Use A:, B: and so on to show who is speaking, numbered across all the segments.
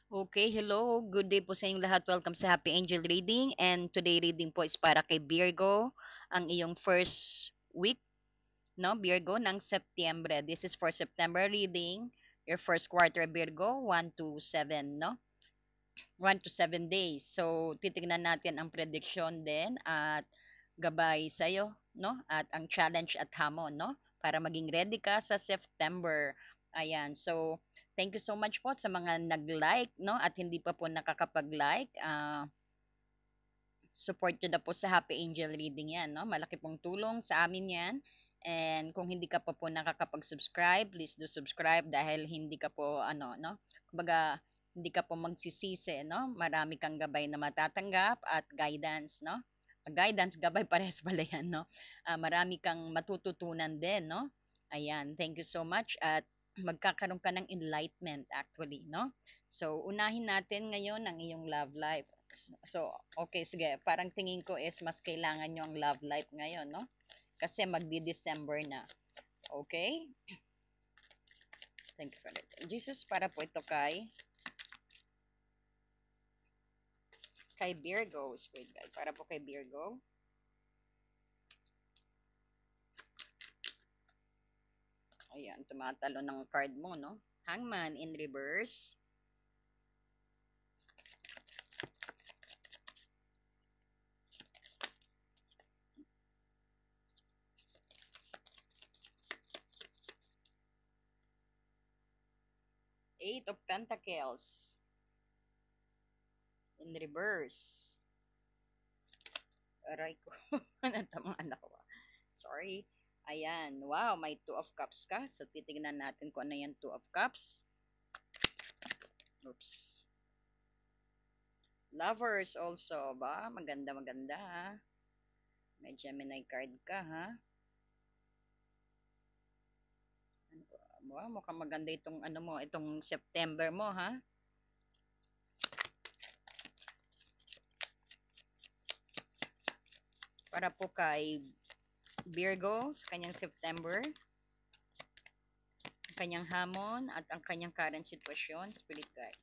A: Okay, hello. Good day po sa inyong lahat. Welcome sa Happy Angel Reading. And today reading po is para kay Virgo, ang iyong first week, no? Virgo ng September. This is for September reading. Your first quarter Virgo, 1 to 7, no? 1 to 7 days. So, titingnan natin ang prediction din at gabay sa'yo, no? At ang challenge at hamon, no? Para maging ready ka sa September. Ayan. So, thank you so much po sa mga nag-like, no? At hindi pa po nakakapag-like. Support nyo na po sa Happy Angel Reading yan, no? Malaki pong tulong sa amin yan. And kung hindi ka pa po nakakapag-subscribe, please do subscribe dahil hindi ka po, ano, no? Kumbaga, hindi ka po magsisisi, no? Marami kang gabay na matatanggap at guidance, no? Guidance, gabay, parehas pala yan, no? Marami kang matututunan din, no? Ayan, thank you so much at magkakaroon ka ng enlightenment actually, no? So, unahin natin ngayon ang iyong love life. So, okay, sige. Parang tingin ko is mas kailangan nyo ang love life ngayon, no? Kasi magdi-December na. Okay? Thank you for that. Jesus, para po ito kay Virgo, Spirit Guide. Para po kay Virgo. Ayan, tumatalo ng card mo, no? Hangman in reverse. Eight of Pentacles in reverse. Aray ko. Natamaan ako. Sorry. Ayan. Wow, may Two of Cups ka. So, titignan natin kung ano yan Two of Cups. Oops. Lovers also, ba? Maganda, maganda, ha? May Gemini card ka, ha? Wow, mukhang maganda itong, ano mo, itong September mo, ha? Para po kay Virgo sa kanyang September, ang kanyang hamon, at ang kanyang current sitwasyon, Spirit Guide.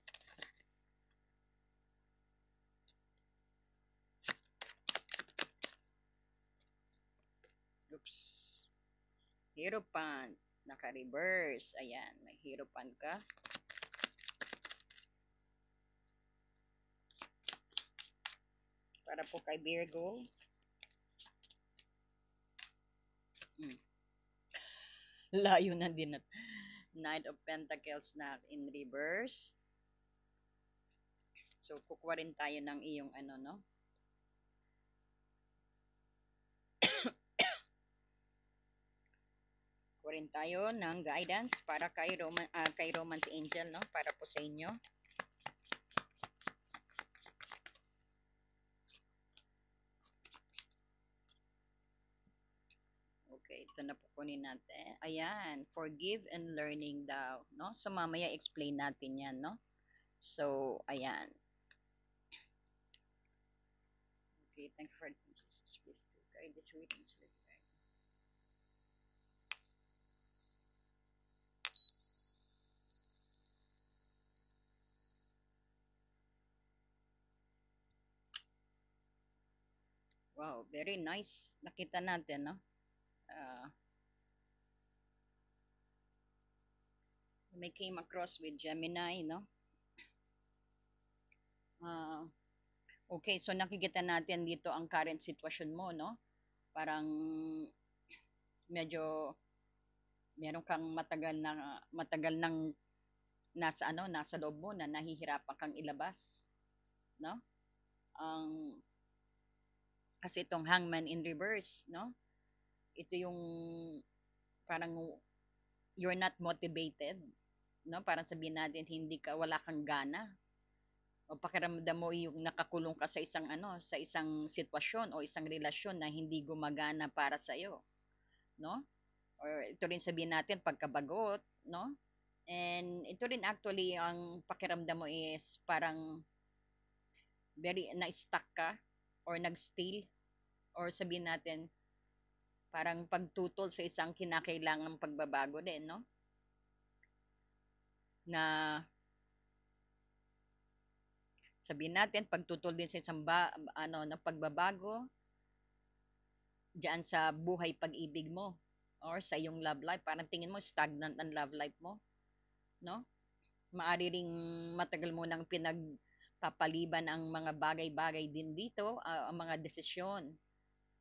A: Oops. Hierophant. Naka-reverse. Ayan, may Hierophant ka. Para po kay Virgo. Hmm. Layo na din at Knight of Pentacles na in reverse. So, kukuha rin tayo ng iyong ano, no? Kuha rin tayo ng guidance para kay Romance Angel, no? Para po sa inyo. Okay, ito na po kunin natin. Ayan, forgive and learning daw, no? So, mamaya explain natin yan, no? So, ayan. Okay, thank you for Jesus. Please to guide this reading. Wow, very nice. Nakita natin, no? Uh, may came across with Gemini, no? Uh, okay, so nakikita natin dito ang current sitwasyon mo, no? Parang medyo meron kang matagal nang nasa loob mo na nahihirapan kang ilabas, no? Ang kasi itong Hangman in reverse, no? Ito yung parang you're not motivated, no? Parang sabihin natin wala kang gana. O pakiramdam mo yung nakakulong ka sa isang sa isang sitwasyon o isang relasyon na hindi gumagana para sa iyo, no? Or ito rin sabihin natin pagkabagot, no? And ito rin actually ang pakiramdam mo is parang very na-stuck ka or nag-still or sabihin natin parang pagtutol sa isang kinakailangang pagbabago din, no? Na Sabihin natin pagtutol din sa isang ano na pagbabago diyan sa buhay pag-ibig mo or sa iyong love life. Parang tingin mo stagnant ang love life mo, no? Maari ring matagal mo nang pinagpapaliban ang mga bagay-bagay din dito, ang mga desisyon,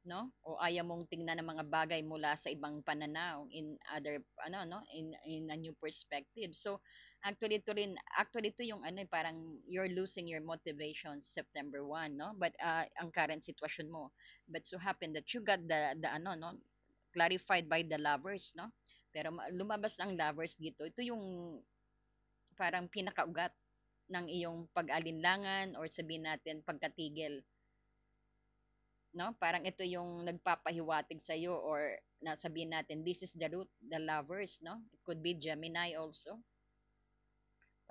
A: no? O ayaw mong tingnan ang mga bagay mula sa ibang pananaw in other ano no, in a new perspective. So actually ito yung ano parang you're losing your motivation September 1, no? But ang current sitwasyon mo. But so happen that you got the ano no, clarified by the lovers, no? Pero lumabas ang lovers dito. Ito yung parang pinakaugat ng iyong pag-alinlangan or sabihin natin pagkatigil, no? Parang ito yung nagpapahiwatig sa iyo or nasabihin natin this is the root, the lovers, no? It could be Gemini also.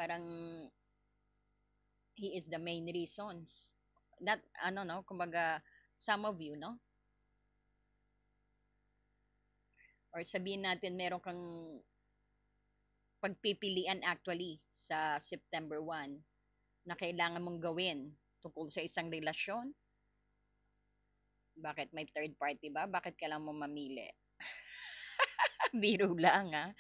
A: Parang he is the main reasons. That ano no, kumbaga some of you, no? Or sabihin natin meron kang pagpipilian actually sa September 1 na kailangan mong gawin tungkol sa isang relasyon. Bakit may third party ba? Bakit kailangan mo mamili? Biro lang, ha?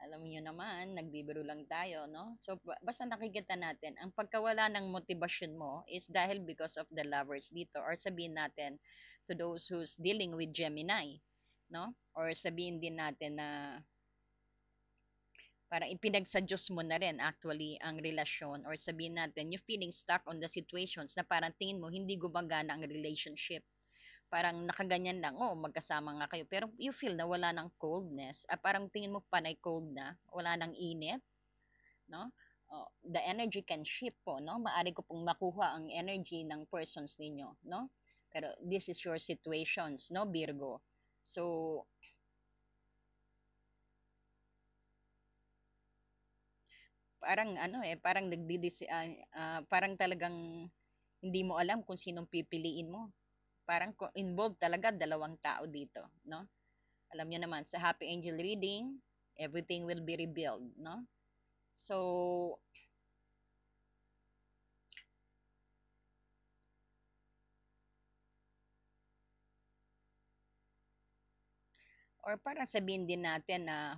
A: Alam niyo naman, nagbibiro lang tayo, no? So, basta nakikita natin, ang pagkawala ng motivasyon mo is dahil because of the lovers dito or sabihin natin to those who's dealing with Gemini, no? Or sabihin din natin na parang ipinagsadyos mo na rin actually ang relasyon or sabihin natin you feeling stuck on the situations na parang tingin mo hindi gumagana ang relationship. Parang nakaganyan lang, oh, magkasama nga kayo. Pero you feel na wala ng coldness. Parang tingin mo panay cold na, wala ng init, no? Oh, the energy can shift po, no? Maari ko pong makuha ang energy ng persons ninyo, no? Pero this is your situations, no, Virgo? So, parang ano parang parang talagang hindi mo alam kung sinong pipiliin mo. Parang involved talaga dalawang tao dito, no? Alam niyo naman sa Happy Angel reading, everything will be revealed, no? So, or parang sabihin din natin na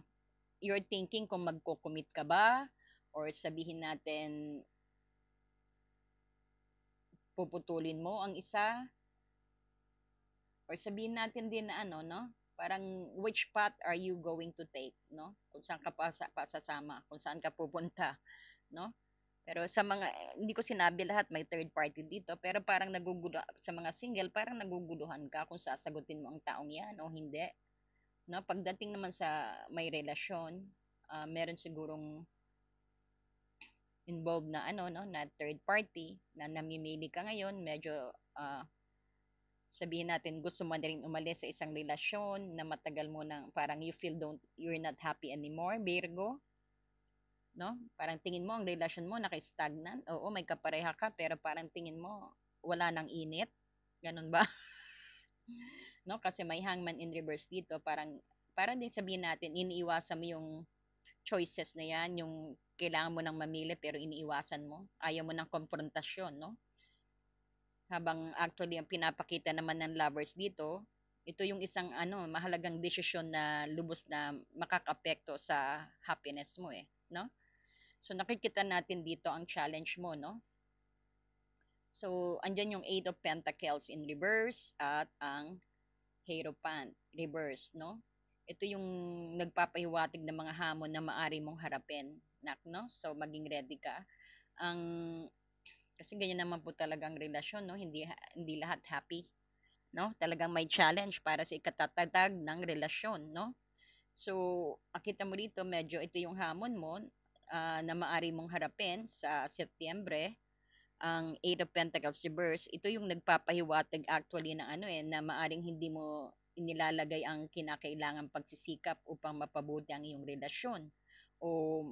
A: you're thinking kung magko-commit ka ba or sabihin natin puputulin mo ang isa or sabihin natin din na ano, no? Parang which path are you going to take, no? Kung saan ka pasasama, kung saan ka pupunta, no? Pero sa mga, hindi ko sinabi lahat, may third party dito, pero parang nagugulo, sa mga single, parang naguguluhan ka kung sasagutin mo ang taong yan o hindi. No? Pagdating naman sa may relasyon, meron sigurong involved na ano no na third party na namimili ka ngayon medyo sabihin natin gusto mo na rin umalis sa isang relasyon na matagal mo nang parang you feel you're not happy anymore, Virgo, no? Parang tingin mo ang relasyon mo naka-stagnant. Oo, may kapareha ka pero parang tingin mo wala nang init. Ganun ba? No? Kasi may hangman in reverse dito, parang din sabihin natin iniiwasan mo yung choices na yan, yung kailangan mo nang mamili pero iniiwasan mo. Ayaw mo ng konfrontasyon, no? Habang actually ang pinapakita naman ng lovers dito, ito yung isang ano, mahalagang desisyon na lubos na makakapekto sa happiness mo no? So nakikita natin dito ang challenge mo, no? So andyan yung Eight of Pentacles in reverse at ang Hierophant reverse, no? Ito yung nagpapahiwatig ng mga hamon na maari mong harapin, no? So maging ready ka. Ang kasi ganyan naman po talagang relasyon, no? Hindi lahat happy, no? Talagang may challenge para sa ikatatag ng relasyon, no? So, akita mo dito medyo ito yung hamon mo na maari mong harapin sa Setyembre, ang Eight of Pentacles reverse. Ito yung nagpapahiwatig actually na ano na maaring hindi mo inilalagay ang kinakailangang pagsisikap upang mapabuti ang iyong relasyon o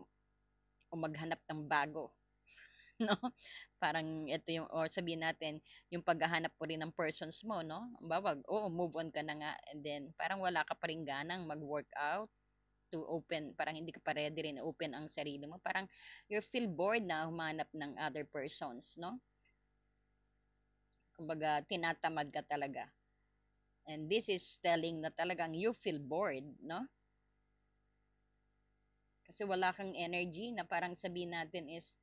A: o maghanap ng bago, no? Parang ito yung or sabihin natin yung paghahanap mo rin ng persons mo, no? Bawag, oo, move on ka na nga and then parang wala ka pa rin ganang mag-workout to open, parang hindi ka pa ready rin open ang sarili mo. Parang you feel bored na humanap ng other persons, no? Kumbaga, tinatamad ka talaga. And this is telling na talagang you feel bored, no? Kasi wala kang energy na parang sabihin natin is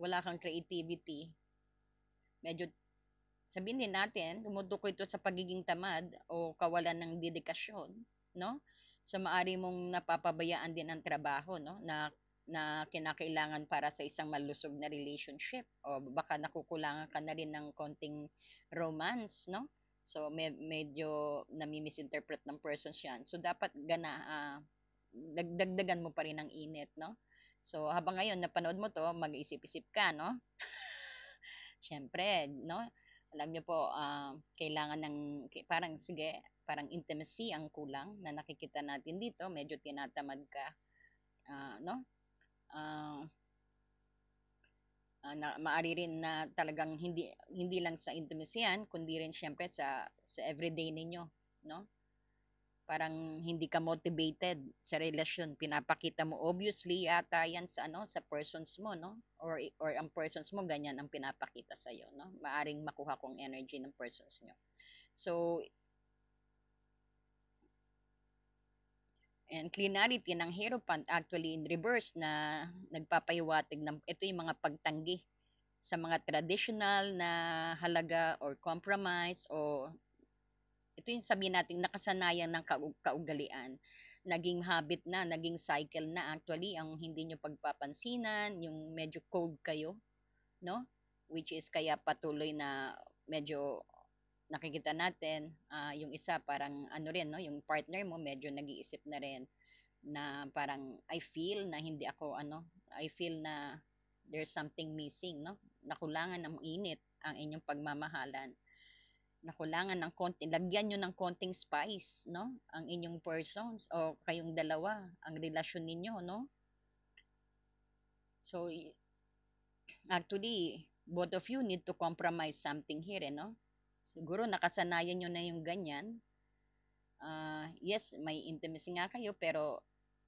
A: wala kang creativity. Medyo sabihin din natin, tumutukoy ito sa pagiging tamad o kawalan ng dedikasyon, no? So maari mong napapabayaan din ang trabaho, no? Na kinakailangan para sa isang malusog na relationship o baka nakukulangan ka na rin ng konting romance, no? So medyo nami-misinterpret ng persons 'yan. So dapat dagdagan mo pa rin ng init, no? So habang ngayon napanood mo 'to, mag-isip-isip ka, no? Siyempre, no? Alam niyo po, kailangan ng parang sige, parang intimacy ang kulang na nakikita natin dito, medyo tinatamad ka, no? Ah, maari rin na talagang hindi lang sa intimacy yan, kundi rin siyempre sa everyday ninyo, no? Parang hindi ka motivated sa relasyon, pinapakita mo obviously yata yan sa ano sa persons mo, no? Or ang persons mo ganyan ang pinapakita sa iyo, no? Maaring makuha kong energy ng persons nyo. So, and clarity ng Hierophant actually in reverse na nagpapahiwatig ng ito yung mga pagtanggi sa mga traditional na halaga or compromise o ito yung sabihin natin nakasanayan ng kaugalian. Naging habit na, naging cycle na actually ang hindi nyo pagpapansinan, yung medyo cold kayo, no? Which is kaya patuloy na medyo nakikita natin, yung isa parang ano rin, no? Yung partner mo medyo nag-iisip na rin na parang I feel na hindi ako ano, I feel na there's something missing, no? Nakulangan ng init ang inyong pagmamahalan, nakulangan ng konti, lagyan nyo ng konting spice, no? Ang inyong persons o kayong dalawa, ang relasyon ninyo, no? So, actually, both of you need to compromise something here, eh, no? Siguro nakasanayan nyo na yung ganyan. Yes, may intimacy nga kayo, pero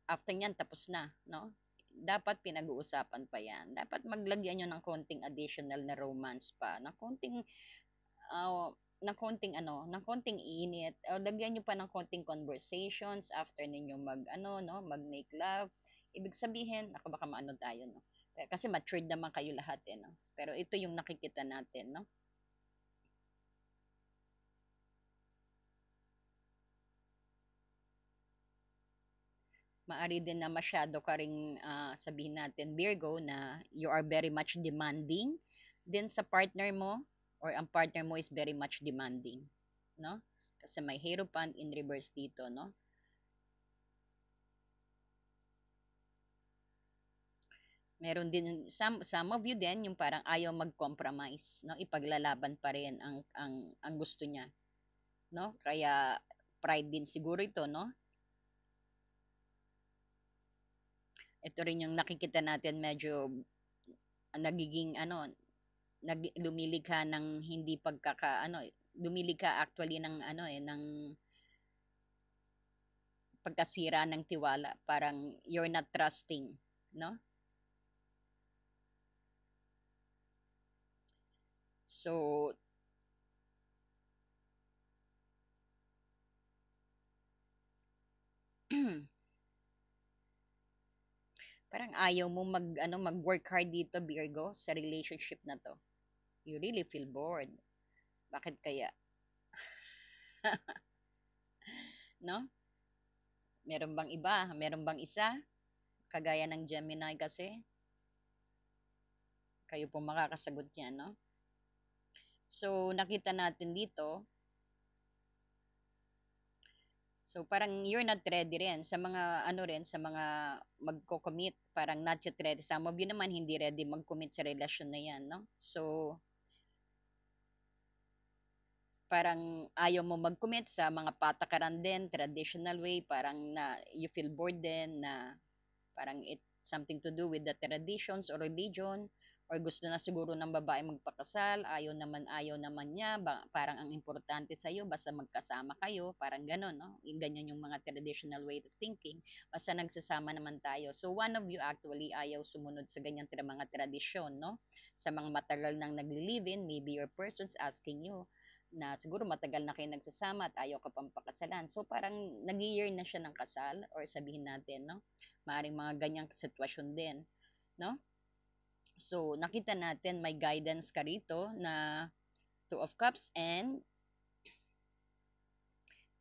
A: after nyan, tapos na, no? Dapat pinag-uusapan pa yan. Dapat maglagyan nyo ng konting additional na romance pa, ng konting ng konting init o lagyan niyo pa ng konting conversations after ninyo mag ano no, mag make love. Ibig sabihin, ako baka maano tayo no. Kasi matured naman kayo lahat eh no. Pero ito yung nakikita natin no. Maari din na masyado ka ring sabihin natin Virgo na you are very much demanding din sa partner mo or ang partner mo is very much demanding, no? Kasi may Hierophant in reverse dito, no? Meron din some of you din yung parang ayaw mag-compromise, no? Ipaglalaban pa rin ang gusto niya, no? Kaya pride din siguro ito, no? Ito rin yung nakikita natin medyo nagiging ano, lumilikha ng hindi pagkaka ano, lumilikha actually ng ano ng pagkasira ng tiwala, parang you're not trusting, no? So parang ayaw mo mag-work hard dito, Virgo, sa relationship na to. You really feel bored. Bakit kaya? No? Meron bang iba? Meron bang isa? Kagaya ng Gemini kasi, kayo po makakasagot niyan, no? So, nakita natin dito, so parang you're not ready rin sa mga ano rin, sa mga magko-commit, parang not yet ready. Some of you naman hindi ready mag-commit sa relasyon na yan, no? So, parang ayaw mo mag-commit sa mga patakaran din, traditional way, parang na you feel bored din na parang it's something to do with the traditions or religion or gusto na siguro ng babae magpakasal, ayaw naman niya, parang ang importante sa iyo basta magkasama kayo, parang gano'n, no? Yung ganyan yung mga traditional way of thinking, basta nagsasama naman tayo. So one of you actually ayaw sumunod sa ganyan mga tradisyon, no? Sa mga matagal nang nagli-live-in, maybe your person's asking you na siguro matagal na kayo nagsasama at ayaw ka pang pakasalan. So parang nag-year na siya ng kasal or sabihin natin, no? Maaring mga ganyang sitwasyon din, no? So, nakita natin may guidance ka rito na Two of Cups and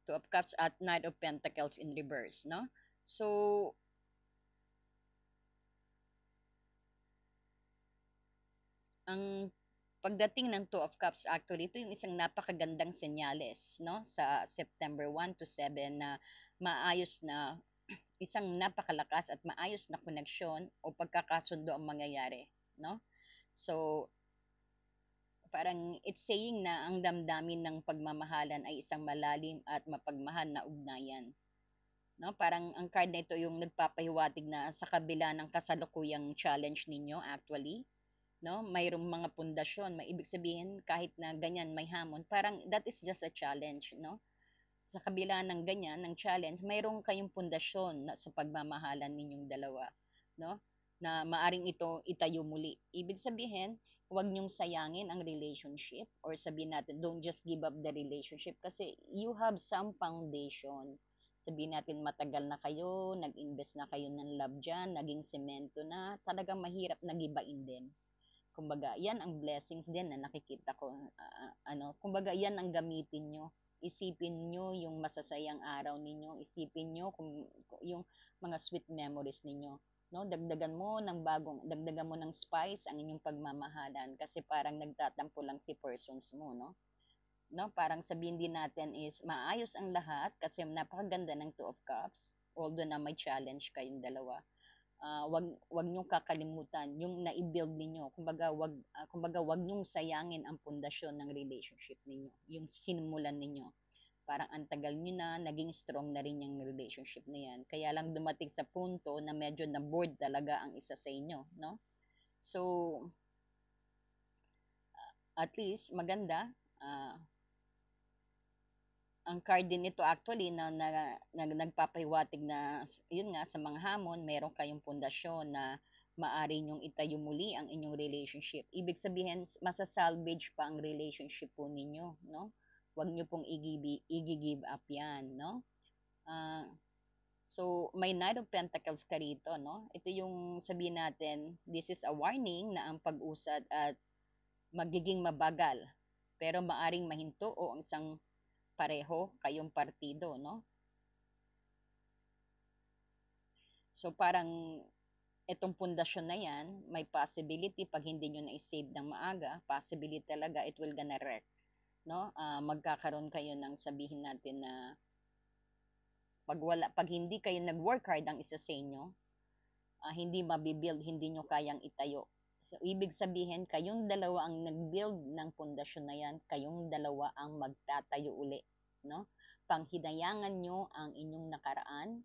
A: Two of Cups at Knight of Pentacles in reverse, no? So, ang pagdating ng Two of Cups, actually, ito yung isang napakagandang senyales, no? Sa September 1 to 7 na maayos na isang napakalakas at maayos na koneksyon o pagkakasundo ang mangyayari, no? So, parang it's saying na ang damdamin ng pagmamahalan ay isang malalim at mapagmahal na ugnayan. No? Parang ang card na ito yung nagpapahiwatig na sa kabila ng kasalukuyang challenge ninyo actually, no? Mayroong mga pundasyon, may ibig sabihin kahit na ganyan may hamon, parang that is just a challenge, no? Sa kabila ng ganyan, ng challenge, mayroong kayong pundasyon na sa pagmamahalan ninyong dalawa, no? Na maaring ito itayo muli. Ibig sabihin, huwag niyong sayangin ang relationship or sabihin natin, don't just give up the relationship kasi you have some foundation. Sabihin natin, matagal na kayo, nag-invest na kayo ng love dyan, naging semento na, talagang mahirap na gibain din. Kumbaga, yan ang blessings din na nakikita ko. Kumbaga, yan ang gamitin nyo. Isipin nyo yung masasayang araw ninyo. Isipin nyo yung mga sweet memories ninyo. No, dagdagan mo ng spice ang inyong pagmamahalan kasi parang nagtatampo lang si persons mo, no? No, parang sabihin din natin is maayos ang lahat kasi napakaganda ng Two of Cups although na may challenge kayong dalawa. Wag niyong kakalimutan yung na-build ninyo. Kumbaga wag niyong sayangin ang pundasyon ng relationship ninyo, yung sinimulan ninyo. Parang ang tagal niyo na, naging strong na rin yung relationship na yan. Kaya lang dumating sa punto na medyo na bored talaga ang isa sa inyo, no? So, at least maganda. Uh, ang card din nito actually na nagpapahiwatig na yun nga sa mga hamon, meron kayong pundasyon na maari nyong itayo muli ang inyong relationship. Ibig sabihin, masasalvage pa ang relationship po ninyo, no? Huwag nyo pong i-give up yan, no? Uh, so, may Knight of Pentacles ka rito, no? Ito yung sabihin natin, this is a warning na ang pag-usad at magiging mabagal, pero maaring mahinto o ang isang pareho kayong partido, no? So parang itong pundasyon na yan, may possibility pag hindi nyo na-save ng maaga, possibility talaga it will gonna wreck, no? Magkakaroon kayo ng sabihin natin na pag hindi kayo nag-work hard ang isa sa inyo, hindi mabibuild, hindi nyo kayang itayo. So, ibig sabihin, kayong dalawa ang nag-build ng pundasyon na yan, kayong dalawa ang magtatayo uli, no? Panghinayangan nyo ang inyong nakaraan,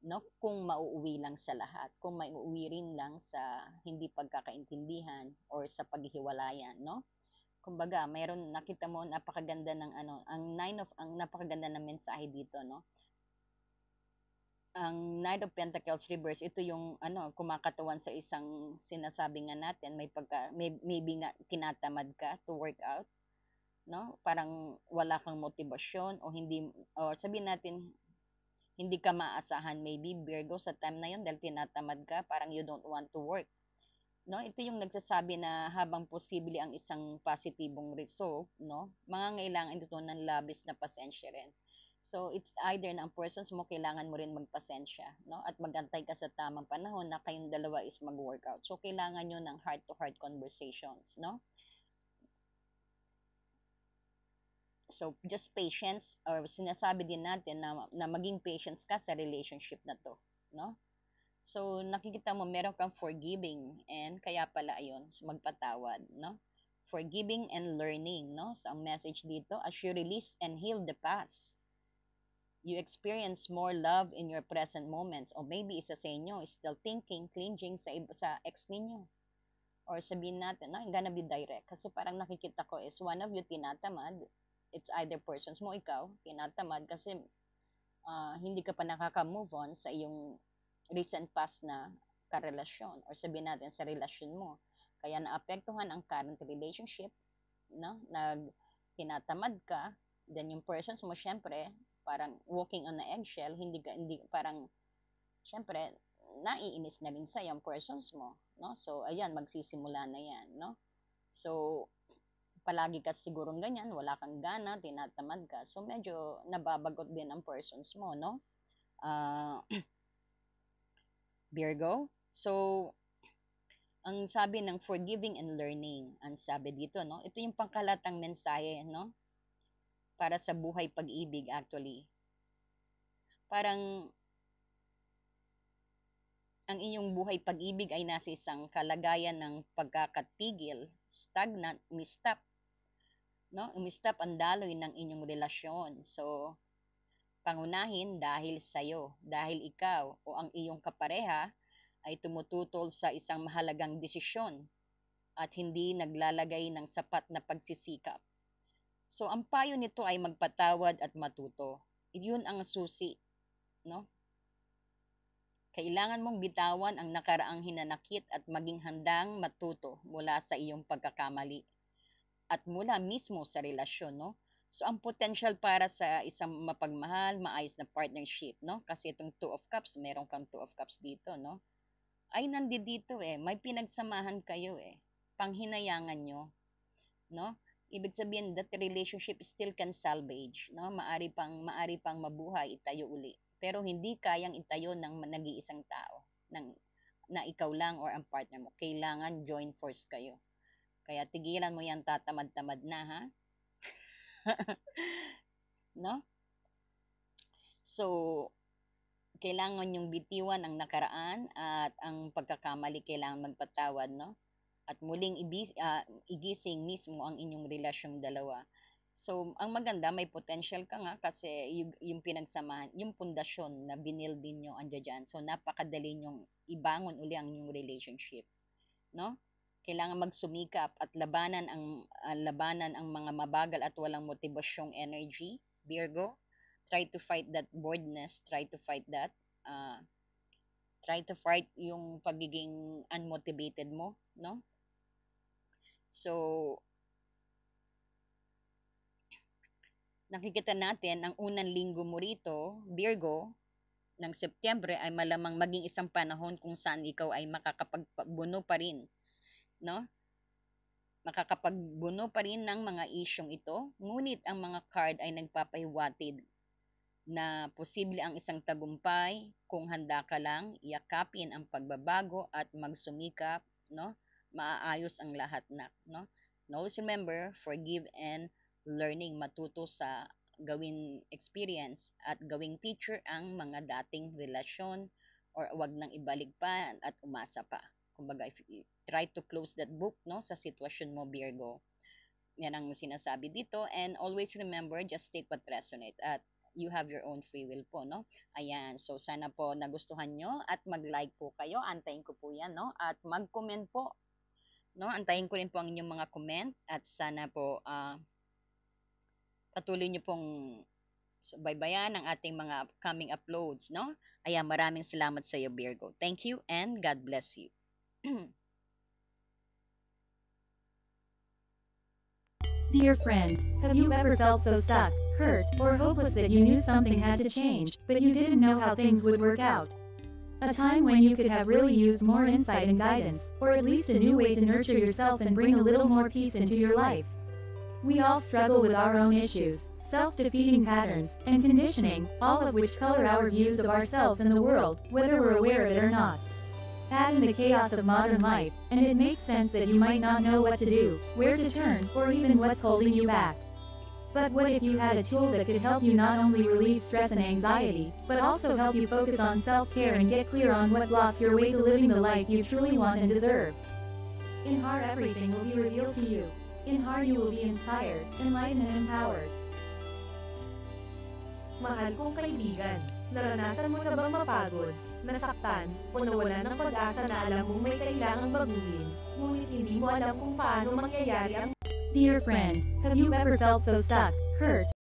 A: no? Kung mauuwi lang sa lahat, kung mauuwi rin lang sa hindi pagkakaintindihan or sa paghihiwalayan, no? Kumbaga, mayroon nakita mo napakaganda ng ang napakaganda ng mensahe dito, no? Ang Knight of Pentacles reverse, ito yung kumakatawan sa isang sinasabi nga natin, maybe nga tinatamad ka to work out, no? Parang wala kang motibasyon o hindi, o sabihin natin hindi ka maasahan, maybe Virgo sa time na yun dahil tinatamad ka, parang you don't want to work, no? Ito yung nagsasabi na habang posible ang isang positibong result, no, mangangailangan ito ng labis na pasensya rin. So it's either na ang persons mo kailangan mo rin magpasensya, no, at magantay ka sa tamang panahon na kayong dalawa is mag-workout. So kailangan nyo ng heart to heart conversations, no? So just patience, or sinasabi din natin na maging patience ka sa relationship na to, no? So, nakikita mo, meron kang forgiving and kaya pala ayun, so magpatawad, no? Forgiving and learning, no? So, ang message dito, as you release and heal the past, you experience more love in your present moments. O maybe isa sa inyo is still thinking, clinging sa ex ninyo. or sabihin natin, no, I'm gonna be direct. Kasi parang nakikita ko is one of you tinatamad. It's either persons mo, ikaw, tinatamad kasi hindi ka pa nakaka-move on sa iyong recent past na karelasyon or sabihin natin sa relasyon mo. Kaya naapektuhan ang current relationship, no? Tinatamad ka, then yung persons mo, syempre, parang walking on a eggshell, hindi parang, syempre, naiinis na rin sa yung persons mo, no? So, ayan, magsisimula na yan, no? So, palagi ka sigurong ganyan, wala kang gana, tinatamad ka. So, medyo nababagot din ang persons mo, no? Virgo. So, ang sabi ng forgiving and learning, ang sabi dito, no? Ito yung pangkalatang mensahe, no? Para sa buhay pag-ibig actually. Parang ang inyong buhay pag-ibig ay nasa isang kalagayan ng pagkakatigil, stagnant, umistap, no? Umistap ang daloy ng inyong relasyon. So, pangunahin dahil sa'yo, dahil ikaw o ang iyong kapareha ay tumututol sa isang mahalagang desisyon at hindi naglalagay ng sapat na pagsisikap. So, ang payo nito ay magpatawad at matuto. Iyon ang susi, no? Kailangan mong bitawan ang nakaraang hinanakit at maging handang matuto mula sa iyong pagkakamali at mula mismo sa relasyon, no? So, ang potential para sa isang mapagmahal, maayos na partnership, no? Kasi itong Two of Cups, meron kang Two of Cups dito, no? Ay, nandito eh. May pinagsamahan kayo eh. Panghinayangan nyo, no? Ibig sabihin that relationship still can salvage, no? Maari pang mabuhay, itayo uli. Pero hindi kayang itayo ng nag-iisang tao, na ikaw lang or ang partner mo. Kailangan join force kayo. Kaya tigilan mo yan, tatamad-tamad na, ha? No? So, kailangan yung bitiwan ang nakaraan at ang pagkakamali kailangan magpatawad, no? At muling igising mismo ang inyong relasyong dalawa. So, ang maganda, may potential ka nga kasi yung pinagsamahan, yung pundasyon na binil din nyo andyan dyan. So, napakadali nyong ibangon uli ang inyong relationship. No? Kailangan magsumikap at labanan ang mga mabagal at walang motibasyong energy. Virgo, try to fight that boredness, try to fight yung pagiging unmotivated mo, no? So, nakikita natin ang unang linggo mo rito, Virgo, ng Setyembre ay malamang maging isang panahon kung saan ikaw ay makakapagbuno pa rin, no? Makakapagbuno pa rin ng mga isyong ito, ngunit ang mga card ay nagpapahiwatig na posible ang isang tagumpay kung handa ka lang yakapin ang pagbabago at magsumikap, no? Maaayos ang lahat na, no? Always remember, forgive and learning, matuto sa gawing experience at gawing teacher ang mga dating relasyon or wag nang ibalik pa at umasa pa. Kumbaga, if you try to close that book, no, sa sitwasyon mo, Virgo. Yan ang sinasabi dito. And always remember, just take what resonates at you have your own free will po, no? Ayan, so sana po nagustuhan nyo at mag-like po kayo. Antayin ko po yan, no? At mag-comment po, no? Antayin ko rin po ang inyong mga comment at sana po patuloy nyo pong baybayan ang ating mga upcoming uploads, no? Ayan, maraming salamat sa iyo, Virgo. Thank you and God bless you.
B: Dear friend, have you ever felt so stuck, hurt, or hopeless that you knew something had to change, but you didn't know how things would work out? A time when you could have really used more insight and guidance, or at least a new way to nurture yourself and bring a little more peace into your life. We all struggle with our own issues, self-defeating patterns, and conditioning, all of which color our views of ourselves and the world, whether we're aware of it or not. Add in the chaos of modern life, and it makes sense that you might not know what to do, where to turn, or even what's holding you back. But what if you had a tool that could help you not only relieve stress and anxiety, but also help you focus on self-care and get clear on what blocks your way to living the life you truly want and deserve? In Heart, everything will be revealed to you. In Heart, you will be inspired, enlightened, and empowered.
C: Mahal kong kaibigan, naranasan mo na bang mapagod, nasaktan, o nawalan ng pag-asa na alam mong may kailangang baguhin, ngunit hindi mo alam kung paano mangyayari ang
B: Dear friend, have you ever felt so stuck, hurt,